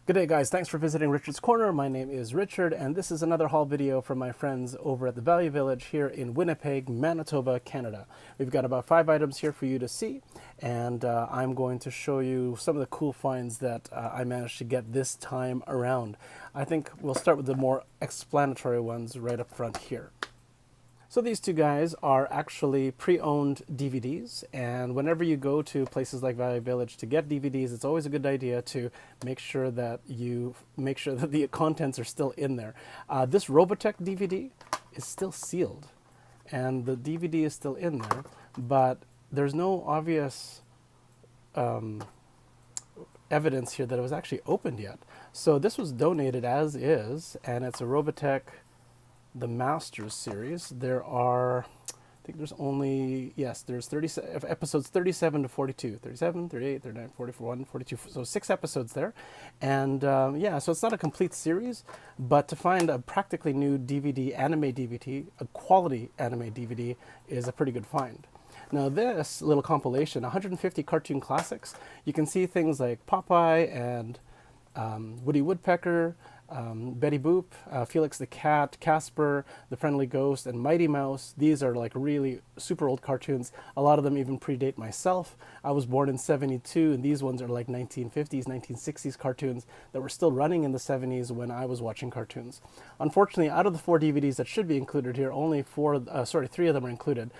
Good day guys, thanks for visiting Richard's Corner. My name is Richard and this is another haul video from my friends over at the Value Village here in Winnipeg, Manitoba, Canada. We've got about 5 items here for you to see, and I'm going to show you some of the cool finds that I managed to get this time around. I think we'll start with the more explanatory ones right up front here. So these two guys are actually pre-owned DVDs, and whenever you go to places like Value Village to get DVDs, it's always a good idea to make sure that the contents are still in there. This Robotech DVD is still sealed, and the DVD is still in there, but there's no obvious evidence here that it was actually opened yet. So this was donated as is, and it's a Robotech the Masters series. There are, I think there's only, yes, there's 30 episodes 37 to 42, 37, 38, 39, 41, 42, so 6 episodes there. And yeah, so it's not a complete series, but to find a practically new DVD, anime DVD, a quality anime DVD, is a pretty good find. Now this little compilation, 150 cartoon classics, you can see things like Popeye and Woody Woodpecker, Betty Boop, Felix the Cat, Casper, the Friendly Ghost, and Mighty Mouse. These are like really super old cartoons. A lot of them even predate myself. I was born in '72, and these ones are like 1950s, 1960s cartoons that were still running in the '70s when I was watching cartoons. Unfortunately, out of the 4 DVDs that should be included here, only 3 of them are included.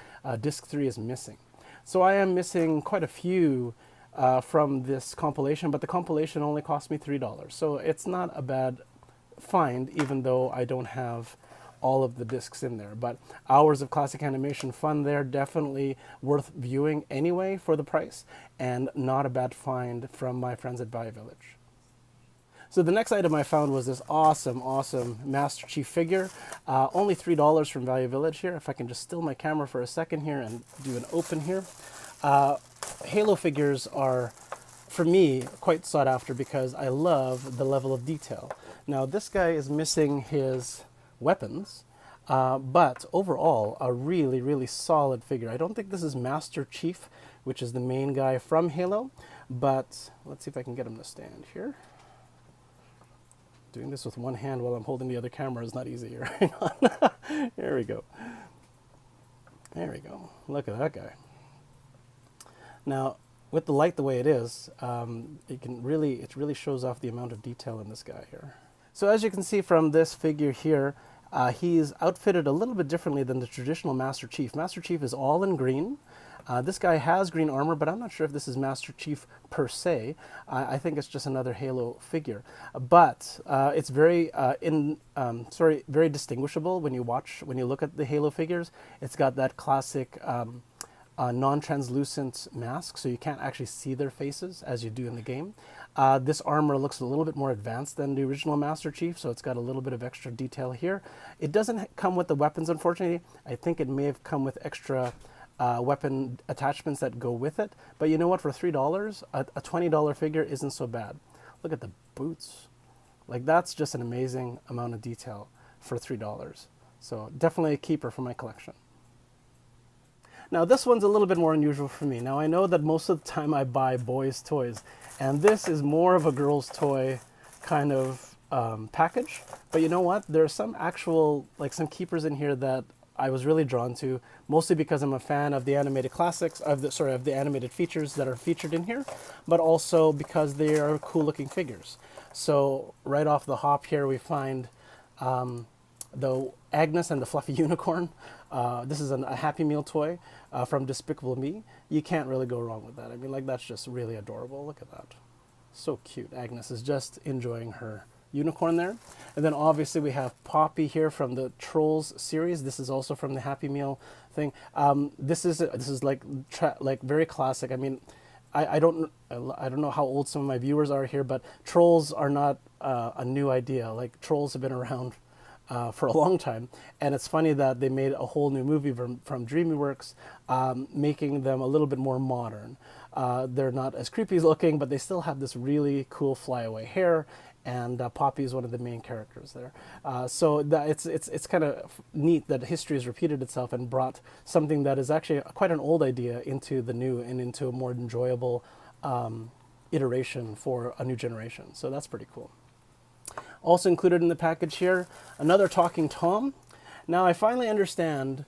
Disc 3 is missing. So I am missing quite a few from this compilation, but the compilation only cost me $3. So it's not a bad find, even though I don't have all of the discs in there. But hours of classic animation fun there, definitely worth viewing anyway for the price, and not a bad find from my friends at Value Village. So the next item I found was this awesome Master Chief figure. Only $3 from Value Village here. If I can just still my camera for a second here and do an open here. Halo figures are, for me, quite sought after because I love the level of detail. Now this guy is missing his weapons, but overall a really solid figure. I don't think this is Master Chief, which is the main guy from Halo, but let's see if I can get him to stand here. Doing this with one hand while I'm holding the other camera is not easy here. Hang on. There we go. There we go. Look at that guy. Now, with the light the way it is, it really shows off the amount of detail in this guy here. So as you can see from this figure here, he's outfitted a little bit differently than the traditional Master Chief. Master Chief is all in green. This guy has green armor, but I'm not sure if this is Master Chief per se. I think it's just another Halo figure. But it's very very distinguishable when you look at the Halo figures. It's got that classic non-translucent mask, so you can't actually see their faces as you do in the game. This armor looks a little bit more advanced than the original Master Chief, so it's got a little bit of extra detail here. It doesn't come with the weapons, unfortunately. I think it may have come with extra weapon attachments that go with it. But you know what? For $3, a $20 figure isn't so bad. Look at the boots. Like, that's just an amazing amount of detail for $3. So definitely a keeper for my collection. Now this one's a little bit more unusual for me. Now I know that most of the time I buy boys' toys, and this is more of a girl's toy kind of package. But you know what? There are some actual, like some keepers in here that I was really drawn to, mostly because I'm a fan of the animated classics, of the animated features that are featured in here, but also because they are cool looking figures. So right off the hop here we find the Agnes and the Fluffy Unicorn. This is a Happy Meal toy from Despicable Me. You can't really go wrong with that. I mean, like, that's just really adorable. Look at that. So cute. Agnes is just enjoying her unicorn there. And then obviously we have Poppy here from the Trolls series. This is also from the Happy Meal thing. This is like very classic. I mean, I don't know how old some of my viewers are here, but Trolls are not a new idea. Like, Trolls have been around for a long time, and it's funny that they made a whole new movie from DreamWorks, making them a little bit more modern. They're not as creepy looking, but they still have this really cool flyaway hair, and Poppy is one of the main characters there. So it's kind of neat that history has repeated itself and brought something that is actually quite an old idea into the new and into a more enjoyable iteration for a new generation. So that's pretty cool. Also included in the package here, another Talking Tom. Now I finally understand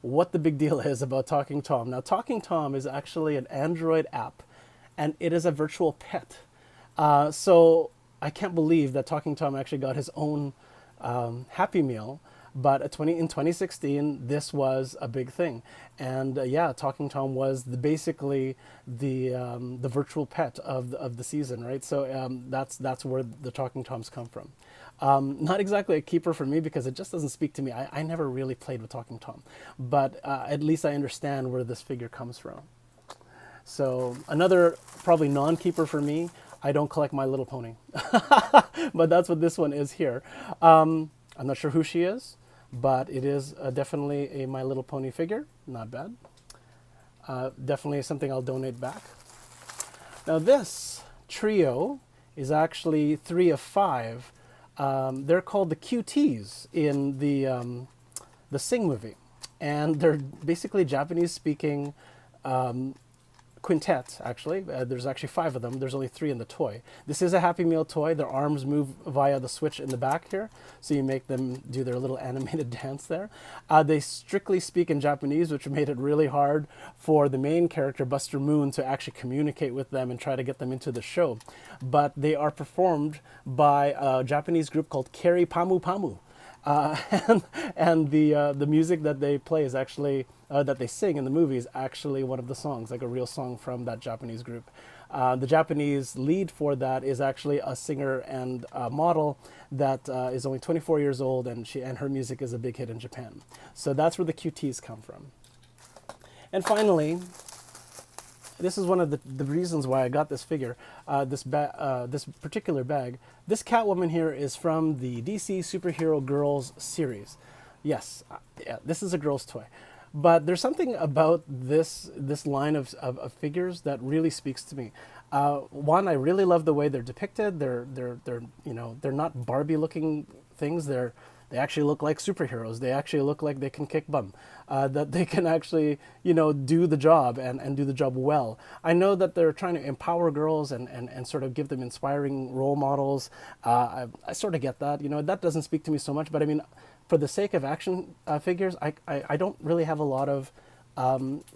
what the big deal is about Talking Tom. Now Talking Tom is actually an Android app, and it is a virtual pet. So I can't believe that Talking Tom actually got his own Happy Meal, but in 2016, this was a big thing. And yeah, Talking Tom was basically the virtual pet of the season, right? So that's where the Talking Toms come from. Not exactly a keeper for me because it just doesn't speak to me. I never really played with Talking Tom, but at least I understand where this figure comes from. So another probably non-keeper for me. I don't collect My Little Pony, but that's what this one is here. I'm not sure who she is, but it is definitely a My Little Pony figure. Not bad. Definitely something I'll donate back. Now this trio is actually 3 of 5. They're called the QTs in the Sing movie, and they're basically Japanese-speaking quintet, actually. There's actually 5 of them. There's only 3 in the toy. This is a Happy Meal toy. Their arms move via the switch in the back here, so you make them do their little animated dance there. They strictly speak in Japanese, which made it really hard for the main character, Buster Moon, to actually communicate with them and try to get them into the show. But they are performed by a Japanese group called Keri Pamu Pamu. And the music that they play is actually that they sing in the movie is actually one of the songs, like a real song from that Japanese group. The Japanese lead for that is actually a singer and model that is only 24 years old, and her music is a big hit in Japan. So that's where the QTs come from. And finally, this is one of the reasons why I got this figure, this particular bag. This Catwoman here is from the DC Superhero Girls series. Yes, yeah, this is a girl's toy. But there's something about this line of figures that really speaks to me. One, I really love the way they're depicted. They're not Barbie-looking things. They actually look like superheroes. They actually look like they can kick bum. That they can actually, do the job and do the job well. I know that they're trying to empower girls and sort of give them inspiring role models. I sort of get that. That doesn't speak to me so much. But I mean, for the sake of action figures, I don't really have a lot of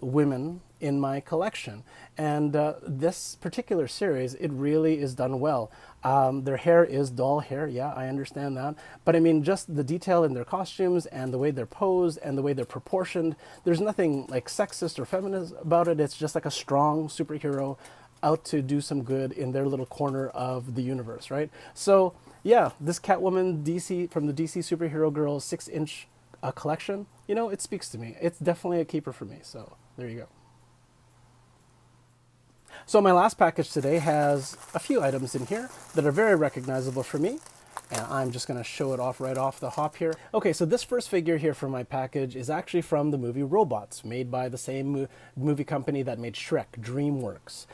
women in my collection. And this particular series, it really is done well. Their hair is doll hair, yeah, I understand that. But I mean, just the detail in their costumes and the way they're posed and the way they're proportioned, there's nothing like sexist or feminist about it. It's just like a strong superhero out to do some good in their little corner of the universe, right? So yeah, this Catwoman from the DC Superhero Girls 6-inch collection, it speaks to me. It's definitely a keeper for me. So there you go. So my last package today has a few items in here that are very recognizable for me. And I'm just going to show it off right off the hop here. Okay, so this first figure here from my package is actually from the movie Robots, made by the same movie company that made Shrek, DreamWorks.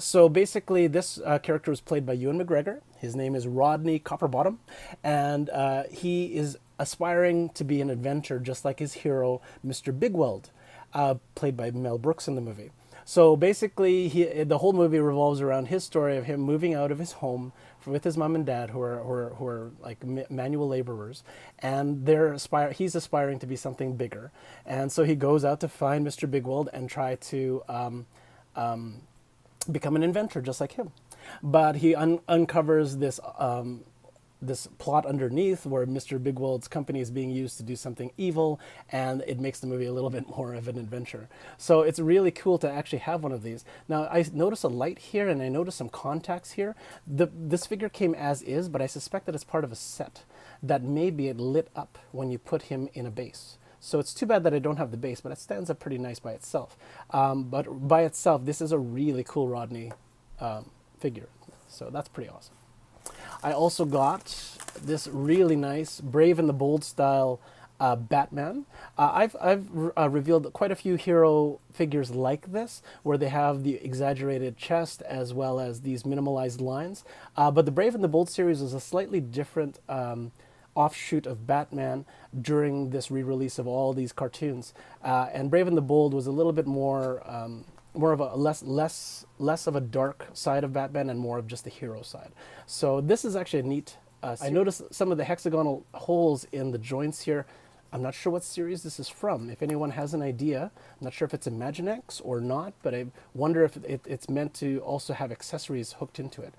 So basically, this character was played by Ewan McGregor. His name is Rodney Copperbottom, and he is aspiring to be an inventor just like his hero, Mr. Bigweld, played by Mel Brooks in the movie. So basically, the whole movie revolves around his story of him moving out of his home with his mom and dad, who are like manual laborers, and he's aspiring to be something bigger, and so he goes out to find Mr. Bigweld and try to become an inventor just like him. But he uncovers this plot underneath where Mr. Bigweld's company is being used to do something evil, and it makes the movie a little bit more of an adventure. So it's really cool to actually have one of these. Now, I notice a light here, and I notice some contacts here. This figure came as is, but I suspect that it's part of a set that maybe it lit up when you put him in a base. So it's too bad that I don't have the base, but it stands up pretty nice by itself. But by itself, this is a really cool Rodney figure. So that's pretty awesome. I also got this really nice Brave and the Bold style Batman. I've revealed quite a few hero figures like this, where they have the exaggerated chest as well as these minimalized lines. But the Brave and the Bold series is a slightly different offshoot of Batman during this re-release of all these cartoons. And Brave and the Bold was a little bit more more of a less of a dark side of Batman and more of just the hero side. So this is actually a neat. I noticed some of the hexagonal holes in the joints here. I'm not sure what series this is from. If anyone has an idea, I'm not sure if it's Imaginext or not, but I wonder if it's meant to also have accessories hooked into it.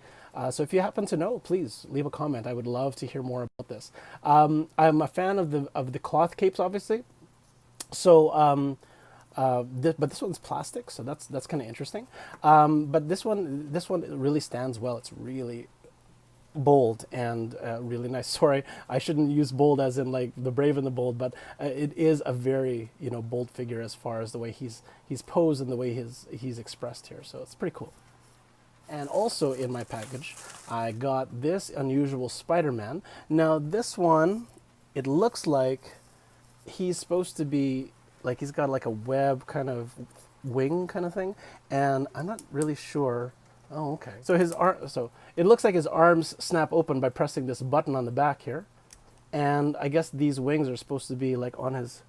So if you happen to know, please leave a comment. I would love to hear more about this. I'm a fan of the cloth capes, obviously. So, but this one's plastic, so that's kind of interesting. But this one really stands well. It's really bold and really nice. Sorry, I shouldn't use bold as in like the brave and the bold, but it is a very bold figure as far as the way he's posed and the way he's expressed here. So it's pretty cool. And also in my package, I got this unusual Spider-Man. Now this one, it looks like he's supposed to be like he's got like a web kind of wing kind of thing, and I'm not really sure. Oh, okay. So it looks like his arms snap open by pressing this button on the back here, and I guess these wings are supposed to be like on his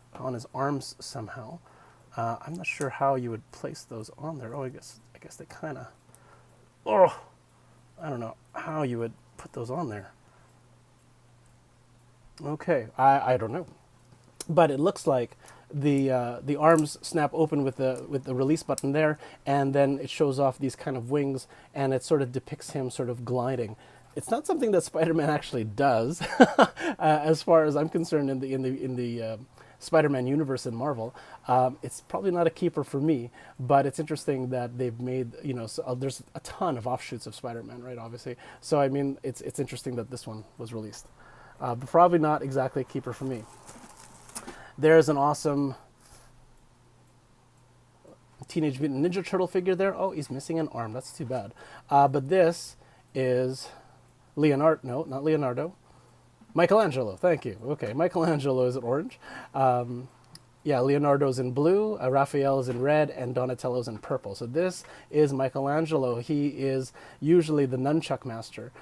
arms somehow. I'm not sure how you would place those on there. Oh, I guess they kind of. Oh, I don't know how you would put those on there. Okay, I don't know, but it looks like the arms snap open with the release button there, and then it shows off these kind of wings, and it sort of depicts him sort of gliding. It's not something that Spider-Man actually does, as far as I'm concerned in the Spider-Man universe in Marvel. It's probably not a keeper for me, but it's interesting that they've made there's a ton of offshoots of Spider-Man, right? Obviously, so I mean it's interesting that this one was released, but probably not exactly a keeper for me. There's an awesome Teenage Mutant Ninja Turtle figure there. Oh, he's missing an arm. That's too bad. But this is Leonardo. No, not Leonardo. Michelangelo. Thank you. Okay, Michelangelo is in orange. Yeah, Leonardo's in blue, Raphael's in red, and Donatello's in purple. So this is Michelangelo. He is usually the nunchuck master.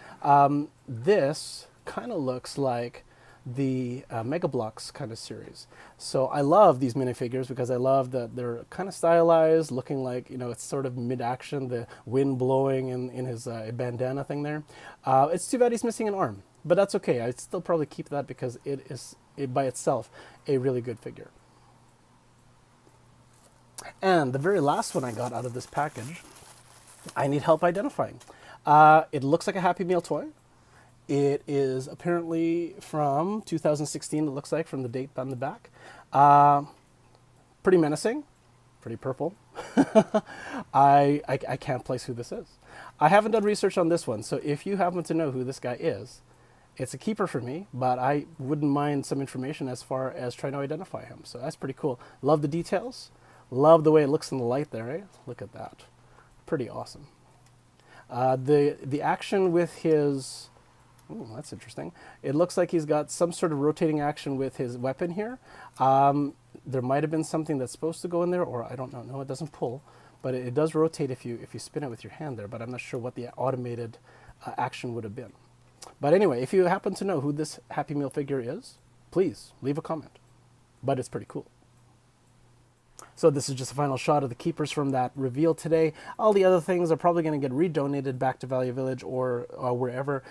This kind of looks like the Mega Bloks kind of series. So I love these minifigures because I love that they're kind of stylized, looking like, it's sort of mid-action, the wind blowing in his bandana thing there. It's too bad he's missing an arm, but that's okay. I'd still probably keep that because it is by itself a really good figure. And the very last one I got out of this package, I need help identifying. It looks like a Happy Meal toy. It is apparently from 2016, it looks like, from the date on the back. Pretty menacing, pretty purple. I can't place who this is. I haven't done research on this one, so if you happen to know who this guy is, it's a keeper for me, but I wouldn't mind some information as far as trying to identify him. So that's pretty cool. Love the details. Love the way it looks in the light there, eh? Look at that. Pretty awesome. The action with his... Ooh, that's interesting. It looks like he's got some sort of rotating action with his weapon here. There might have been something that's supposed to go in there, or I don't know. No, it doesn't pull, but it does rotate if you spin it with your hand there, but I'm not sure what the automated action would have been. But anyway, if you happen to know who this Happy Meal figure is, please leave a comment. But it's pretty cool. So this is just a final shot of the keepers from that reveal today. All the other things are probably going to get redonated back to Value Village or wherever,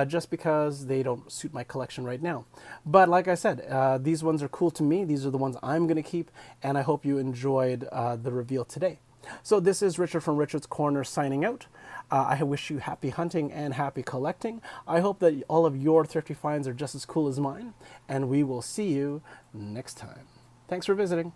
just because they don't suit my collection right now. But like I said, these ones are cool to me. These are the ones I'm going to keep, and I hope you enjoyed the reveal today. So this is Richard from Richard's Corner signing out. I wish you happy hunting and happy collecting. I hope that all of your thrifty finds are just as cool as mine, and we will see you next time. Thanks for visiting.